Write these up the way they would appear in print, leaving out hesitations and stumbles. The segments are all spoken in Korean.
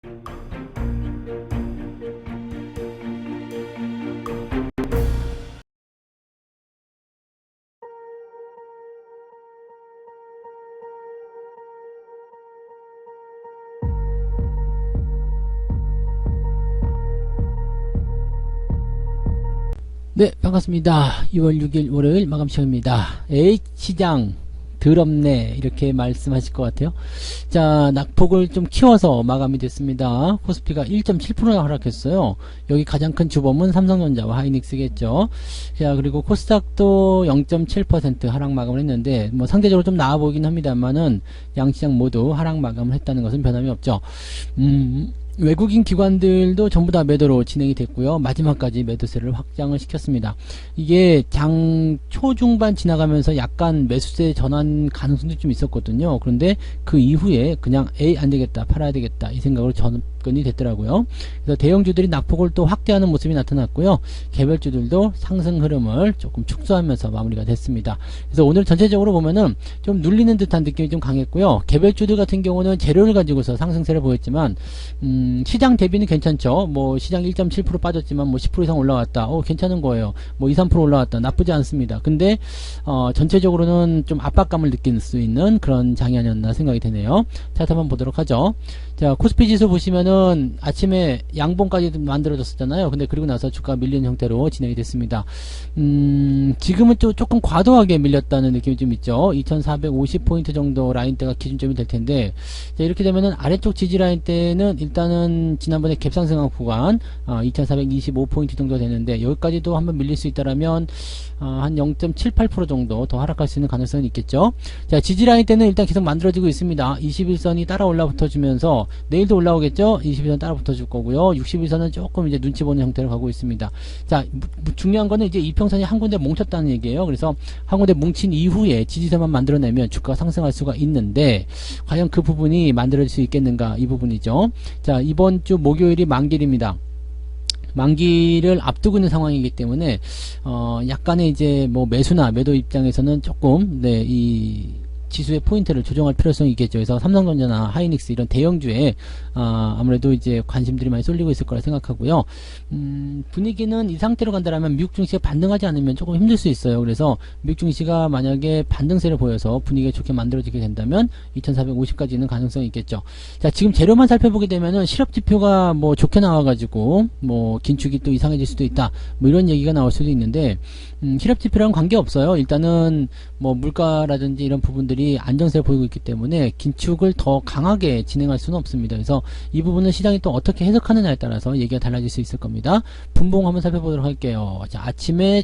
네, 반갑습니다. 2월 6일 월요일 마감 시간입니다. 시장 더럽네 이렇게 말씀하실 것 같아요. 자, 낙폭을 좀 키워서 마감이 됐습니다. 코스피가 1.7%나 하락했어요. 여기 가장 큰 주범은 삼성전자와 하이닉스겠죠. 자, 그리고 코스닥도 0.7% 하락 마감을 했는데 뭐 상대적으로 좀 나아 보이긴 합니다만은 양시장 모두 하락 마감을 했다는 것은 변함이 없죠. 외국인 기관들도 전부 다 매도로 진행이 됐고요. 마지막까지 매도세를 확장을 시켰습니다. 이게 장 초중반 지나가면서 약간 매수세 전환 가능성도 좀 있었거든요. 그런데 그 이후에 그냥 안되겠다, 팔아야 되겠다 이 생각으로 접근이 됐더라고요. 그래서 대형주들이 낙폭을 또 확대하는 모습이 나타났고요. 개별주들도 상승 흐름을 조금 축소하면서 마무리가 됐습니다. 그래서 오늘 전체적으로 보면은 좀 눌리는 듯한 느낌이 좀 강했고요. 개별주들 같은 경우는 재료를 가지고서 상승세를 보였지만 시장 대비는 괜찮죠. 뭐 시장 1.7% 빠졌지만 뭐 10% 이상 올라왔다. 괜찮은 거예요. 뭐 2, 3% 올라왔다. 나쁘지 않습니다. 근데 전체적으로는 좀 압박감을 느낄 수 있는 그런 장이 아니었나 생각이 되네요. 차트 한번 보도록 하죠. 자, 코스피 지수 보시면은 아침에 양봉까지 만들어졌었잖아요. 근데 그리고 나서 주가가 밀리는 형태로 진행이 됐습니다. 지금은 또 조금 과도하게 밀렸다는 느낌이 좀 있죠. 2450포인트 정도 라인대가 기준점이 될 텐데, 자, 이렇게 되면은 아래쪽 지지 라인대는 일단은 지난번에 갭상승한 구간 2425포인트 정도 되는데, 여기까지도 한번 밀릴 수 있다라면 한 0.78% 정도 더 하락할 수 있는 가능성이 있겠죠. 자, 지지 라인대는 일단 계속 만들어지고 있습니다. 21선이 따라 올라붙어 주면서 내일도 올라오겠죠. 21선 따라 붙어줄 거고요. 61선은 조금 이제 눈치 보는 형태로 가고 있습니다. 자, 중요한 거는 이제 이평선이 한 군데 뭉쳤다는 얘기예요. 그래서 한 군데 뭉친 이후에 지지선만 만들어내면 주가가 상승할 수가 있는데, 과연 그 부분이 만들어질 수 있겠는가, 이 부분이죠. 자, 이번 주 목요일이 만기일입니다. 만기를 앞두고 있는 상황이기 때문에 약간의 이제 뭐 매수나 매도 입장에서는 조금 이 지수의 포인트를 조정할 필요성이 있겠죠. 그래서 삼성전자나 하이닉스 이런 대형주에 아무래도 이제 관심들이 많이 쏠리고 있을 거라 생각하고요. 분위기는 이 상태로 간다라면 미국 증시가 반등하지 않으면 조금 힘들 수 있어요. 그래서 미국 증시가 만약에 반등세를 보여서 분위기가 좋게 만들어지게 된다면 2450까지 있는 가능성이 있겠죠. 자, 지금 재료만 살펴보게 되면은 실업 지표가 뭐 좋게 나와가지고 뭐 긴축이 또 이상해질 수도 있다, 뭐 이런 얘기가 나올 수도 있는데, 실업 지표랑 관계 없어요. 일단은 뭐 물가라든지 이런 부분들이 안정세를 보이고 있기 때문에 긴축을 더 강하게 진행할 수는 없습니다. 그래서 이 부분은 시장이 또 어떻게 해석하느냐에 따라서 얘기가 달라질 수 있을 겁니다. 분봉 한번 살펴보도록 할게요. 자, 아침에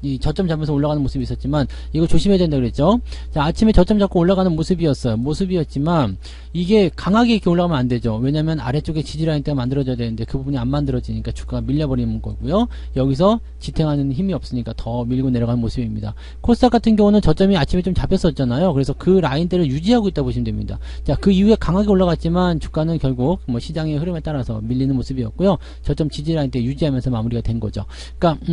이 저점 잡으면서 올라가는 모습이 있었지만 이거 조심해야 된다 그랬죠. 자, 아침에 저점 잡고 올라가는 모습이었지만 이게 강하게 이렇게 올라가면 안 되죠. 왜냐면 아래쪽에 지지라인 때가 만들어져야 되는데 그 부분이 안 만들어지니까 주가가 밀려버리는 거고요. 여기서 지탱하는 힘이 없으니까 더 밀고 내려가는 모습입니다. 코스닥 같은 경우는 저점이 아침에 좀 잡혔었잖아요. 그래서 그 라인대를 유지하고 있다 보시면 됩니다. 자, 그 이후에 강하게 올라갔지만 주가는 결국 뭐 시장의 흐름에 따라서 밀리는 모습이었고요. 저점 지지라인대 유지하면서 마무리가 된 거죠. 그러니까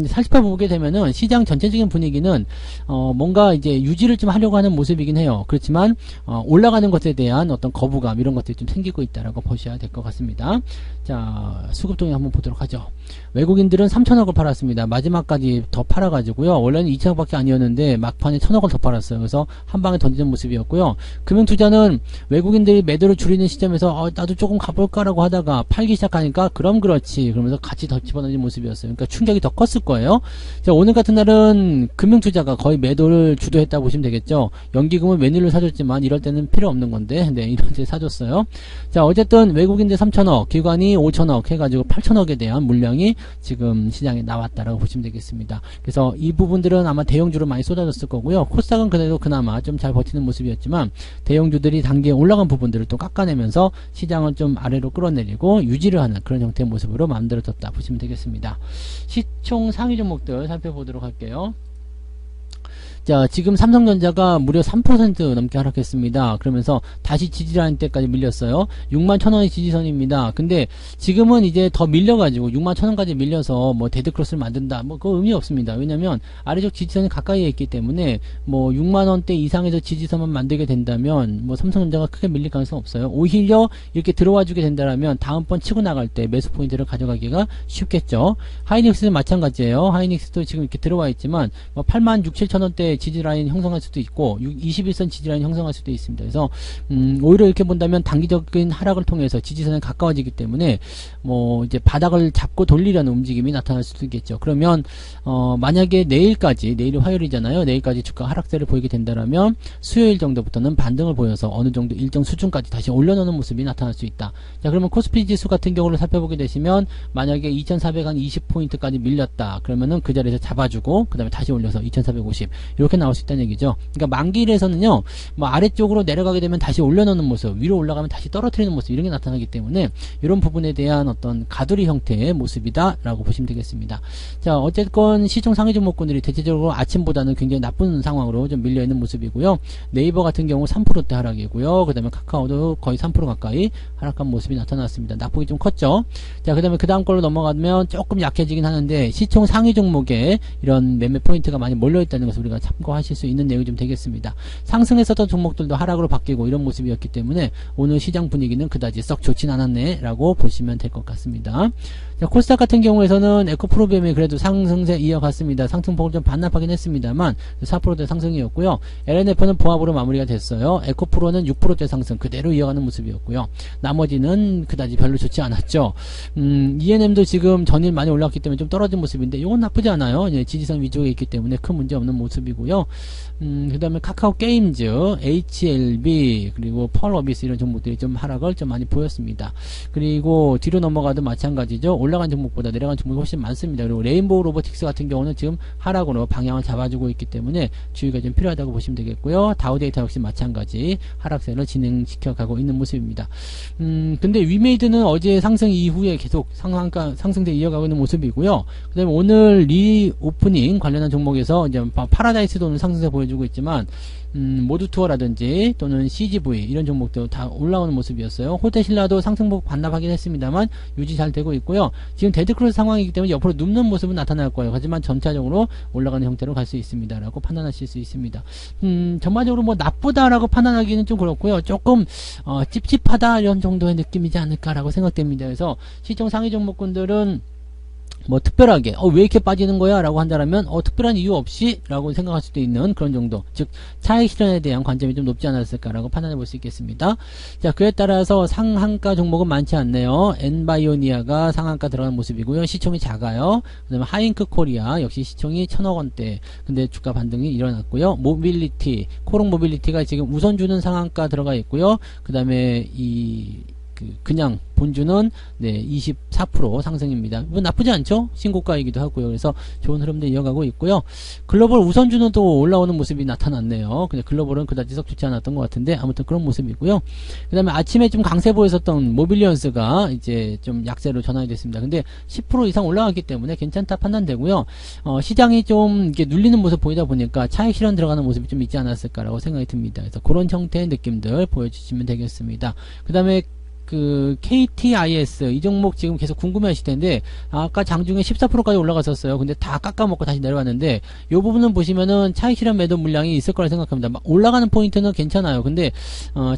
살펴보게 되면 시장 전체적인 분위기는 뭔가 이제 유지를 좀 하려고 하는 모습이긴 해요. 그렇지만 올라가는 것에 대한 어떤 거부감 이런 것들이 좀 생기고 있다라고 보셔야 될 것 같습니다. 자, 수급동에 한번 보도록 하죠. 외국인들은 3천억을 팔았습니다. 마지막까지 더 팔아가지고요. 원래는 2천억밖에 아니었는데 막판에 1천억을 더 팔았어요. 그래서 한 방에 던지는 모습이었고요. 금융투자는 외국인들이 매도를 줄이는 시점에서 나도 조금 가볼까라고 하다가 팔기 시작하니까 그럼 그렇지 그러면서 같이 더 집어넣는 모습이었어요. 그러니까 충격이 더 컸을 거예요. 자, 오늘 같은 날은 금융투자가 거의 매도를 주도했다고 보시면 되겠죠. 연기금은 웬일로 사줬지만 이럴 때는 필요 없는 건데 이럴 때 사줬어요. 자, 어쨌든 외국인들 3천억, 기관이 5천억 해가지고 8천억에 대한 물량이 지금 시장에 나왔다라고 보시면 되겠습니다. 그래서 이 부분들은 아마 대형주로 많이 쏟아졌을 거고요. 코스닥은 그래도 그나마 좀 잘 버티는 모습이었지만 대형주들이 단계에 올라간 부분들을 또 깎아내면서 시장을 좀 아래로 끌어내리고 유지를 하는 그런 형태의 모습으로 만들어졌다 보시면 되겠습니다. 시총 상위 종목들 살펴보도록 할게요. 자, 지금 삼성전자가 무려 3% 넘게 하락했습니다. 그러면서 다시 지지라인 때까지 밀렸어요. 61,000원의 지지선입니다. 근데 지금은 이제 더 밀려가지고 61,000원까지 밀려서 뭐 데드크로스를 만든다. 뭐 그거 의미 없습니다. 왜냐면 아래쪽 지지선이 가까이에 있기 때문에 뭐 6만원대 이상에서 지지선만 만들게 된다면 뭐 삼성전자가 크게 밀릴 가능성 없어요. 오히려 이렇게 들어와 주게 된다면 다음번 치고 나갈 때 매수 포인트를 가져가기가 쉽겠죠. 하이닉스는 마찬가지예요. 하이닉스도 지금 이렇게 들어와 있지만 뭐 8만 6, 7천원대 지지라인 형성할 수도 있고 21선 지지라인 형성할 수도 있습니다. 그래서 오히려 이렇게 본다면 단기적인 하락을 통해서 지지선에 가까워지기 때문에 뭐 이제 바닥을 잡고 돌리려는 움직임이 나타날 수도 있겠죠. 그러면 만약에 내일까지, 내일이 화요일이잖아요. 내일까지 주가 하락세를 보이게 된다면 수요일 정도부터는 반등을 보여서 어느 정도 일정 수준까지 다시 올려놓는 모습이 나타날 수 있다. 자, 그러면 코스피 지수 같은 경우를 살펴보게 되시면 만약에 2420포인트까지 밀렸다. 그러면은 그 자리에서 잡아주고 그 다음에 다시 올려서 2450 이렇게 나올 수 있다는 얘기죠. 그러니까 만기일에서는요, 뭐 아래쪽으로 내려가게 되면 다시 올려놓는 모습, 위로 올라가면 다시 떨어뜨리는 모습 이런 게 나타나기 때문에 이런 부분에 대한 어떤 가두리 형태의 모습이다 라고 보시면 되겠습니다. 자, 어쨌건 시총 상위 종목군들이 대체적으로 아침보다는 굉장히 나쁜 상황으로 좀 밀려있는 모습이고요. 네이버 같은 경우 3%대 하락이고요. 그 다음에 카카오도 거의 3% 가까이 하락한 모습이 나타났습니다. 낙폭이 좀 컸죠. 자, 그 다음에 그 다음 걸로 넘어가면 조금 약해지긴 하는데 시총 상위 종목에 이런 매매 포인트가 많이 몰려있다는 것을 우리가 참고하실 수 있는 내용이 좀 되겠습니다. 상승했었던 종목들도 하락으로 바뀌고 이런 모습이었기 때문에 오늘 시장 분위기는 그다지 썩 좋진 않았네 라고 보시면 될 것 같습니다. 자, 코스닥 같은 경우에서는 에코프로비엠이 그래도 상승세 이어갔습니다. 상승폭을 좀 반납하긴 했습니다만 4%대 상승이었고요. LNF는 보합으로 마무리가 됐어요. 에코프로는 6%대 상승 그대로 이어가는 모습이었고요. 나머지는 그다지 별로 좋지 않았죠. ENM도 지금 전일 많이 올랐기 때문에 좀 떨어진 모습인데 이건 나쁘지 않아요. 지지선 위쪽에 있기 때문에 큰 문제 없는 모습이고요. 그 다음에 카카오 게임즈, HLB, 그리고 펄어비스 이런 종목들이 좀 하락을 좀 많이 보였습니다. 그리고 뒤로 넘어가도 마찬가지죠. 올라간 종목보다 내려간 종목이 훨씬 많습니다. 그리고 레인보우 로보틱스 같은 경우는 지금 하락으로 방향을 잡아주고 있기 때문에 주의가 좀 필요하다고 보시면 되겠고요. 다우데이터 역시 마찬가지 하락세를 진행시켜 가고 있는 모습입니다. 근데 위메이드는 어제 상승 이후에 계속 상승세 이어가고 있는 모습이고요. 그 다음에 오늘 리오프닝 관련한 종목에서 이제 파라다이스도 오늘 상승세 보여주고 있지만 모두투어라든지 또는 CGV 이런 종목도 다 올라오는 모습이었어요. 호텔신라도 상승폭 반납하긴 했습니다만 유지 잘 되고 있고요. 지금 데드크로스 상황이기 때문에 옆으로 눕는 모습은 나타날 거예요. 하지만 전체적으로 올라가는 형태로 갈 수 있습니다 라고 판단하실 수 있습니다. 전반적으로 뭐 나쁘다라고 판단하기는 좀 그렇고요. 조금 찝찝하다 이런 정도의 느낌이지 않을까라고 생각됩니다. 그래서 시총 상위 종목군들은 뭐 특별하게 왜 이렇게 빠지는 거야 라고 한다면 특별한 이유 없이 라고 생각할 수도 있는 그런 정도, 즉 차익 실현에 대한 관점이 좀 높지 않았을까 라고 판단해 볼 수 있겠습니다. 자, 그에 따라서 상한가 종목은 많지 않네요. 엔바이오니아가 상한가 들어가는 모습이고요. 시총이 작아요. 그 다음에 하잉크 코리아 역시 시총이 1000억원대, 근데 주가 반등이 일어났고요. 모빌리티, 코롱 모빌리티가 지금 우선주는 상한가 들어가 있고요. 그 다음에 그냥 본주는 24% 상승입니다. 뭐 나쁘지 않죠? 신고가이기도 하고요. 그래서 좋은 흐름도 이어가고 있고요. 글로벌 우선주는 또 올라오는 모습이 나타났네요. 근데 글로벌은 그다지 썩 좋지 않았던 것 같은데 아무튼 그런 모습이고요. 그 다음에 아침에 좀 강세 보였었던 모빌리언스가 이제 좀 약세로 전환이 됐습니다. 근데 10% 이상 올라갔기 때문에 괜찮다 판단되고요. 시장이 좀 이렇게 눌리는 모습 보이다 보니까 차익 실현 들어가는 모습이 좀 있지 않았을까라고 생각이 듭니다. 그래서 그런 형태의 느낌들 보여주시면 되겠습니다. 그 다음에 KTIS 이 종목 지금 계속 궁금해 하실 텐데 아까 장중에 14%까지 올라갔었어요. 근데 다 깎아먹고 다시 내려왔는데 이 부분은 보시면은 차익 실현 매도 물량이 있을 거라 생각합니다. 막 올라가는 포인트는 괜찮아요. 근데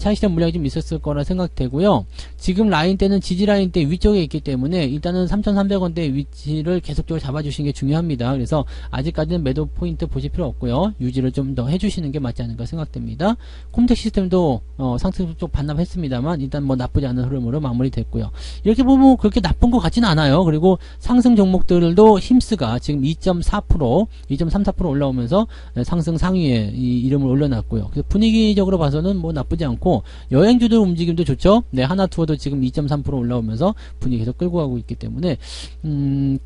차익 실현 물량이 좀 있었을 거라 생각되고요. 지금 라인대는 지지 라인대 위쪽에 있기 때문에 일단은 3,300원대 위치를 계속적으로 잡아주시는 게 중요합니다. 그래서 아직까지는 매도 포인트 보실 필요 없고요. 유지를 좀 더 해주시는 게 맞지 않을까 생각됩니다. 콤텍 시스템도 상승 쪽 반납했습니다만 일단 뭐 나쁘지 않은 흐름으로 마무리됐고요. 이렇게 보면 그렇게 나쁜 것 같지는 않아요. 그리고 상승 종목들도 힘스가 지금 2.4%, 2.34% 올라오면서 상승 상위에 이 이름을 올려놨고요. 그래서 분위기적으로 봐서는 뭐 나쁘지 않고 여행주들 움직임도 좋죠. 하나투어도 지금 2.3% 올라오면서 분위기 계속 끌고 가고 있기 때문에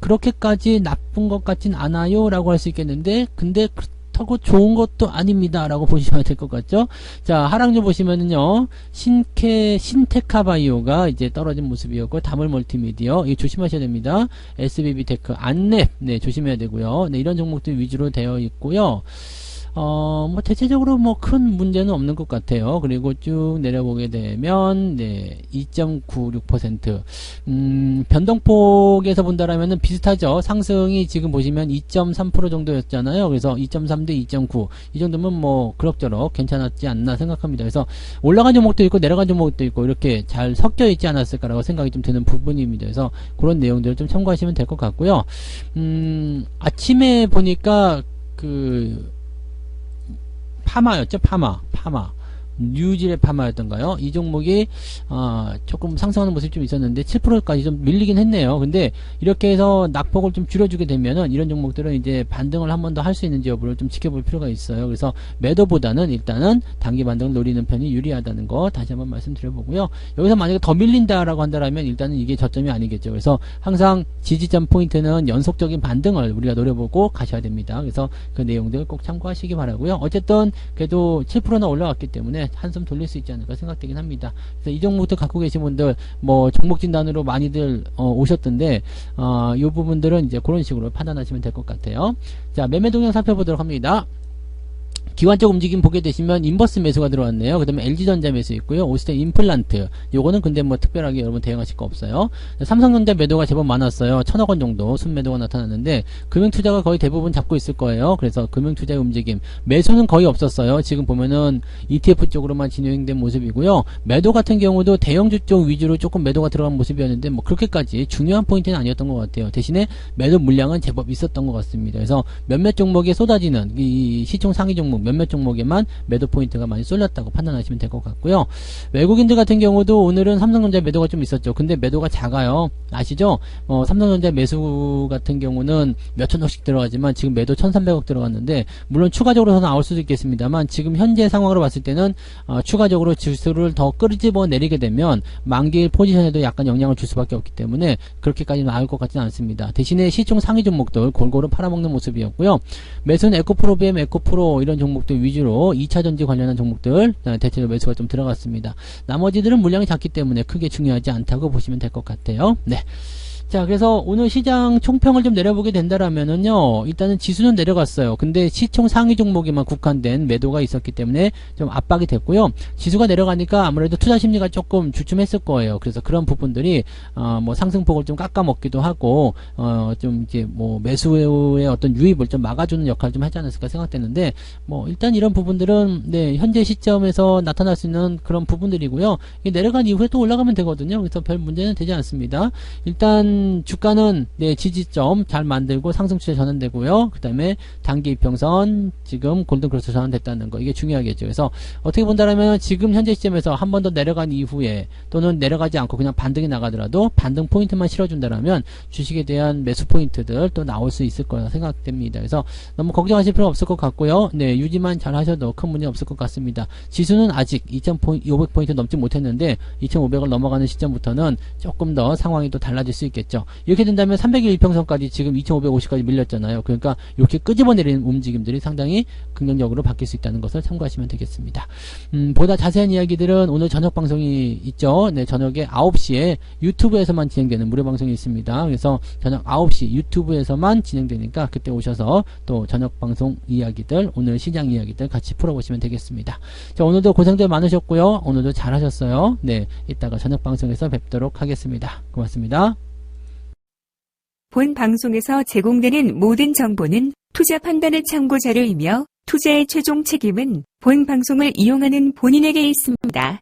그렇게까지 나쁜 것 같진 않아요 라고 할 수 있겠는데 근데 그렇다고 좋은 것도 아닙니다 라고 보시면 될 것 같죠. 자, 하락률 보시면은요 신테카바이오가 이제 떨어진 모습이었고 다물 멀티미디어 이거 조심하셔야 됩니다. SBB테크 안랩 조심해야 되고요. 이런 종목들 위주로 되어 있고요. 뭐 대체적으로 뭐 큰 문제는 없는 것 같아요. 그리고 쭉 내려보게 되면 네, 2.96%. 변동폭에서 본다라면은 비슷하죠. 상승이 지금 보시면 2.3% 정도였잖아요. 그래서 2.3 대 2.9. 이 정도면 뭐 그럭저럭 괜찮았지 않나 생각합니다. 그래서 올라간 종목도 있고 내려간 종목도 있고 이렇게 잘 섞여 있지 않았을까라고 생각이 좀 드는 부분입니다. 그래서 그런 내용들을 좀 참고하시면 될 것 같고요. 아침에 보니까 파마였죠. 파마. 뉴질의 파마였던가요? 이 종목이 조금 상승하는 모습이 좀 있었는데 7%까지 좀 밀리긴 했네요. 근데 이렇게 해서 낙폭을 좀 줄여주게 되면은 이런 종목들은 이제 반등을 한 번 더 할 수 있는지 여부를 좀 지켜볼 필요가 있어요. 그래서 매도보다는 일단은 단기 반등을 노리는 편이 유리하다는 거 다시 한번 말씀드려보고요. 여기서 만약에 더 밀린다라고 한다면 일단은 이게 저점이 아니겠죠. 그래서 항상 지지점 포인트는 연속적인 반등을 우리가 노려보고 가셔야 됩니다. 그래서 그 내용들 꼭 참고하시기 바라고요. 어쨌든 그래도 7%나 올라왔기 때문에 한숨 돌릴 수 있지 않을까 생각되긴 합니다. 그래서 이 종목들 갖고 계신 분들 뭐 종목 진단으로 많이들 오셨던데 이 부분들은 이제 그런 식으로 판단하시면 될 것 같아요. 자, 매매 동향 살펴보도록 합니다. 기관적 움직임 보게 되시면 인버스 매수가 들어왔네요. 그 다음에 LG전자 매수 있고요. 오스템 임플란트. 요거는 근데 뭐 특별하게 여러분 대응하실 거 없어요. 삼성전자 매도가 제법 많았어요. 1,000억 원 정도 순매도가 나타났는데 금융투자가 거의 대부분 잡고 있을 거예요. 그래서 금융투자의 움직임. 매수는 거의 없었어요. 지금 보면은 ETF 쪽으로만 진행된 모습이고요. 매도 같은 경우도 대형주 쪽 위주로 조금 매도가 들어간 모습이었는데 뭐 그렇게까지 중요한 포인트는 아니었던 것 같아요. 대신에 매도 물량은 제법 있었던 것 같습니다. 그래서 몇몇 종목에 쏟아지는 이 시총 상위 종목 몇몇 종목에만 매도 포인트가 많이 쏠렸다고 판단하시면 될 것 같고요. 외국인들 같은 경우도 오늘은 삼성전자 매도가 좀 있었죠. 근데 매도가 작아요. 아시죠? 삼성전자 매수 같은 경우는 몇천억씩 들어가지만 지금 매도 1,300억 들어갔는데 물론 추가적으로 더 나올 수도 있겠습니다만 지금 현재 상황으로 봤을 때는 추가적으로 지수를 더 끄집어 내리게 되면 만기일 포지션에도 약간 영향을 줄 수밖에 없기 때문에 그렇게까지 나올 것 같지는 않습니다. 대신에 시총 상위 종목들 골고루 팔아먹는 모습이었고요. 매수는 에코프로, BM, 에코프로 이런 종목들 위주로 2차전지 관련한 종목들 대체로 매수가 좀 들어갔습니다. 나머지들은 물량이 작기 때문에 크게 중요하지 않다고 보시면 될 것 같아요. 네. 자, 그래서 오늘 시장 총평을 좀 내려보게 된다라면은요, 일단은 지수는 내려갔어요. 근데 시총 상위 종목에만 국한된 매도가 있었기 때문에 좀 압박이 됐고요. 지수가 내려가니까 아무래도 투자 심리가 조금 주춤했을 거예요. 그래서 그런 부분들이, 뭐 상승폭을 좀 깎아먹기도 하고, 좀 이제 뭐 매수의 어떤 유입을 좀 막아주는 역할을 좀 하지 않았을까 생각되는데, 뭐 일단 이런 부분들은, 네, 현재 시점에서 나타날 수 있는 그런 부분들이고요. 내려간 이후에 또 올라가면 되거든요. 그래서 별 문제는 되지 않습니다. 일단, 주가는 네, 지지점 잘 만들고 상승 추세 전환되고요. 그 다음에 단기 이평선 지금 골든크로스 전환됐다는 거 이게 중요하겠죠. 그래서 어떻게 본다라면 지금 현재 시점에서 한 번 더 내려간 이후에 또는 내려가지 않고 그냥 반등이 나가더라도 반등 포인트만 실어준다라면 주식에 대한 매수 포인트들 또 나올 수 있을 거라 생각됩니다. 그래서 너무 걱정하실 필요 없을 것 같고요. 네, 유지만 잘 하셔도 큰 문제 없을 것 같습니다. 지수는 아직 2,500포인트 넘지 못했는데 2,500을 넘어가는 시점부터는 조금 더 상황이 또 달라질 수 있겠죠. 이렇게 된다면 300일 이평선까지 지금 2,550까지 밀렸잖아요. 그러니까 이렇게 끄집어내리는 움직임들이 상당히 긍정적으로 바뀔 수 있다는 것을 참고하시면 되겠습니다. 보다 자세한 이야기들은 오늘 저녁 방송이 있죠. 네, 저녁에 9시에 유튜브에서만 진행되는 무료 방송이 있습니다. 그래서 저녁 9시 유튜브에서만 진행되니까 그때 오셔서 또 저녁 방송 이야기들, 오늘 시장 이야기들 같이 풀어보시면 되겠습니다. 자, 오늘도 고생들 많으셨고요. 오늘도 잘하셨어요. 네, 이따가 저녁 방송에서 뵙도록 하겠습니다. 고맙습니다. 본 방송에서 제공되는 모든 정보는 투자 판단의 참고 자료이며 투자의 최종 책임은 본 방송을 이용하는 본인에게 있습니다.